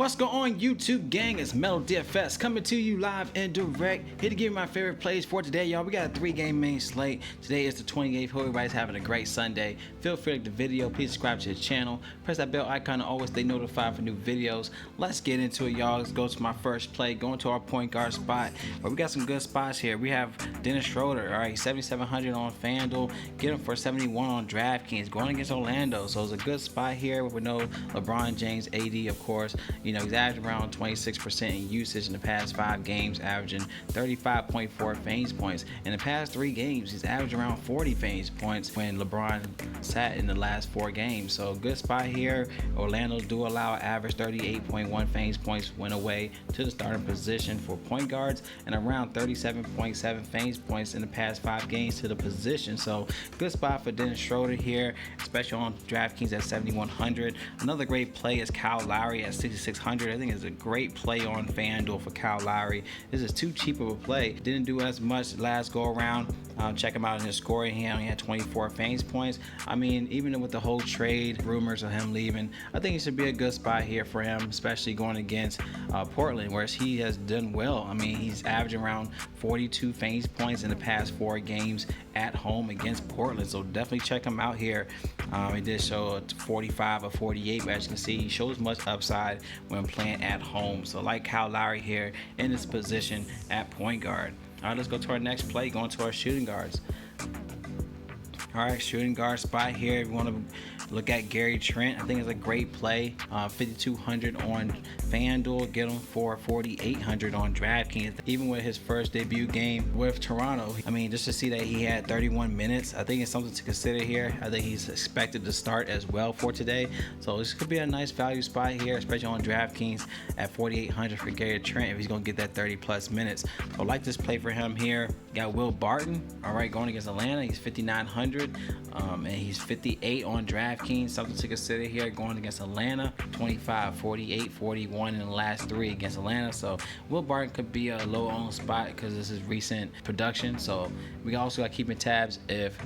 What's going on, YouTube gang? It's Melo DFS coming to you live and direct. Here to give you my favorite plays for today, y'all. We got a 3-game main slate. Today is the 28th. Hope everybody's having a great Sunday. Feel free to like the video. Please subscribe to the channel. Press that bell icon to always stay notified for new videos. Let's get into it, y'all. Let's go to my first play. Going to our point guard spot. But we got some good spots here. We have Dennis Schroeder. All right, 7,700 on FanDuel. Get him for 71 on DraftKings. Going against Orlando. So it's a good spot here with no LeBron James, AD, of course. You know, he's averaging around 26% in usage in the past 5 games, averaging 35.4 fantasy points. In the past 3 games, he's averaged around 40 fantasy points when LeBron sat in the last 4 games. So good spot here. Orlando do allow an average 38.1 fantasy points when away to the starting position for point guards, and around 37.7 fantasy points in the past 5 games to the position. So good spot for Dennis Schroeder here, especially on DraftKings at 7,100. Another great play is Kyle Lowry at 6,600. I think it's a great play on FanDuel for Kyle Lowry. This is too cheap of a play. Didn't do as much last go around. Check him out in his scoring. He only had 24 fantasy points. I mean, even with the whole trade rumors of him leaving, I think it should be a good spot here for him, especially going against Portland, whereas he has done well. I mean, he's averaging around 42 fantasy points in the past 4 games at home against Portland. So definitely check him out here. He did show a 45 or 48, but as you can see, he shows much upside when playing at home. So like Kyle Lowry here in this position at point guard. All right, let's go to our next play, going to our shooting guards. All right, shooting guard spot here. If you want to look at Gary Trent, I think it's a great play. 5,200 on FanDuel, get him for 4,800 on DraftKings. Even with his first debut game with Toronto, I mean, just to see that he had 31 minutes, I think it's something to consider here. I think he's expected to start as well for today. So this could be a nice value spot here, especially on DraftKings at 4,800 for Gary Trent if he's going to get that 30+ minutes. So I like this play for him here. Got Will Barton, all right, going against Atlanta. He's 5,900. And he's 58 on DraftKings. Something to consider here going against Atlanta. 25, 48, 41 in the last 3 against Atlanta. So Will Barton could be a low owned spot because this is recent production. So we also got keeping tabs if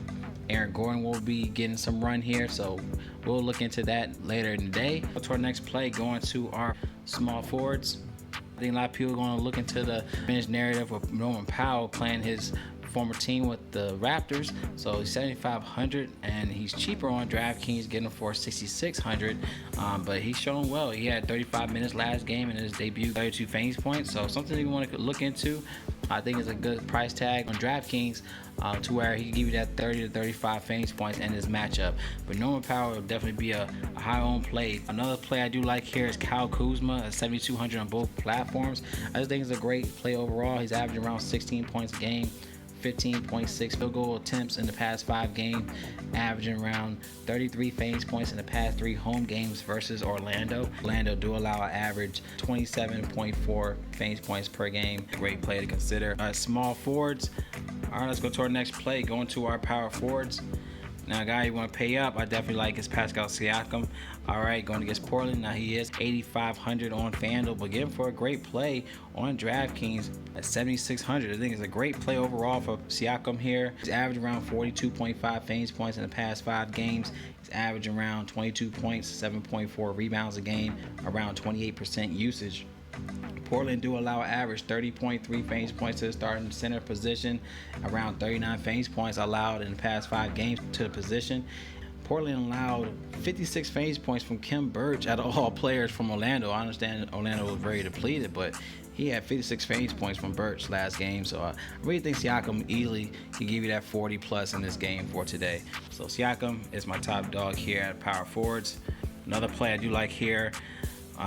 Aaron Gordon will be getting some run here. So we'll look into that later in the day. Go to our next play, going to our small forwards. I think a lot of people are going to look into the minutes narrative of Norman Powell playing his former team with the Raptors. So he's 7,500 and he's cheaper on DraftKings, getting him for 6,600. But he's shown well. He had 35 minutes last game in his debut, 32 fantasy points. So something you want to look into. I think it's a good price tag on DraftKings to where he can give you that 30 to 35 fantasy points in his matchup. But Norman Powell will definitely be a high-owned play. Another play I do like here is Kuzma at 7,200 on both platforms. I just think it's a great play overall. He's averaging around 16 points a game. 15.6 field goal attempts in the past 5 games, averaging around 33 fantasy points in the past 3 home games versus Orlando. Orlando do allow an average 27.4 fantasy points per game. Great play to consider. Small forwards. All right, let's go to our next play. Going to our power forwards. Now, a guy you want to pay up, I definitely like is Pascal Siakam. All right, going against Portland. Now, he is 8,500 on FanDuel, but get him for a great play on DraftKings at 7,600. I think it's a great play overall for Siakam here. He's averaged around 42.5 fantasy points in the past 5 games. He's averaging around 22 points, 7.4 rebounds a game, around 28% usage. Portland do allow an average 30.3 fantasy points to the starting center position, around 39 fantasy points allowed in the past 5 games to the position. Portland allowed 56 fantasy points from Khem Birch out of all players from Orlando. I understand Orlando was very depleted, but he had 56 fantasy points from Birch last game. So I really think Siakam easily can give you that 40+ in this game for today. So Siakam is my top dog here at power forwards. Another play I do like here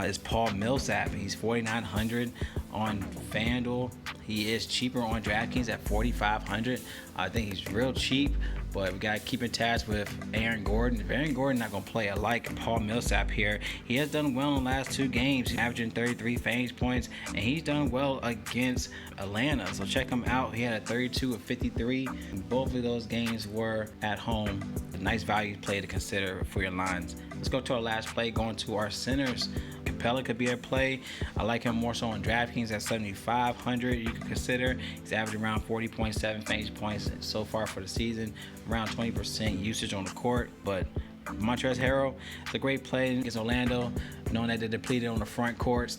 is Paul Millsap. He's 4,900 on FanDuel. He is cheaper on DraftKings at 4,500. I think he's real cheap, but we got to keep in tabs with Aaron Gordon. If Aaron Gordon not going to play, I like Paul Millsap here. He has done well in the last 2 games. He's averaging 33 fantasy points, and he's done well against Atlanta. So check him out. He had a 32 of 53. Both of those games were at home. A nice value play to consider for your lines. Let's go to our last play, going to our centers. Capella could be a play. I like him more so on DraftKings at 7,500. You can consider. He's averaging around 40.7 fantasy points so far for the season, around 20% usage on the court, but Montrezl Harrell, it's a great play against Orlando, knowing that they're depleted on the front courts.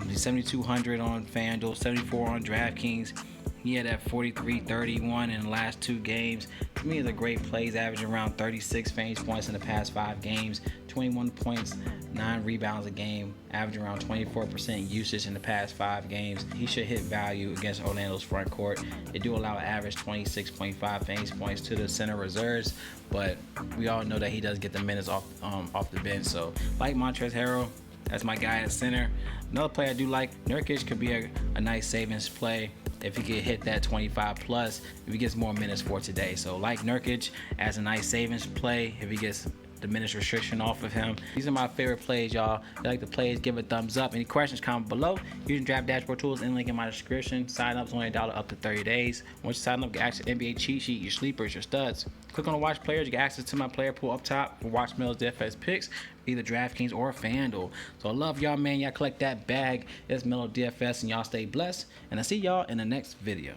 He's 7,200 on FanDuel, 74 on DraftKings. He had that 43-31 in the last 2 games. To me, it's a great play. He's averaging around 36 fantasy points in the past 5 games, 21 points, 9 rebounds a game, averaging around 24% usage in the past 5 games. He should hit value against Orlando's front court. They do allow an average 26.5 fantasy points to the center reserves, but we all know that he does get the minutes off the bench. So, like Montrezl Harrell, that's my guy at center. Another play I do like, Nurkic could be a nice savings play if he could hit that 25 plus, if he gets more minutes for today. So like Nurkic as a nice savings play if he gets the minutes restriction off of him. These are my favorite plays, y'all. If you like the plays, give a thumbs up. Any questions, comment below. Using Draft Dashboard tools in link in my description. Sign up is only $1 up to 30 days. Once you sign up, get access to NBA cheat sheet, your sleepers, your studs. Click on the watch players, you get access to my player pool up top for Watch Mills DFS picks, either DraftKings or FanDuel. So I love y'all, man. Y'all collect that bag. It's Melo DFS, and y'all stay blessed. And I see y'all in the next video.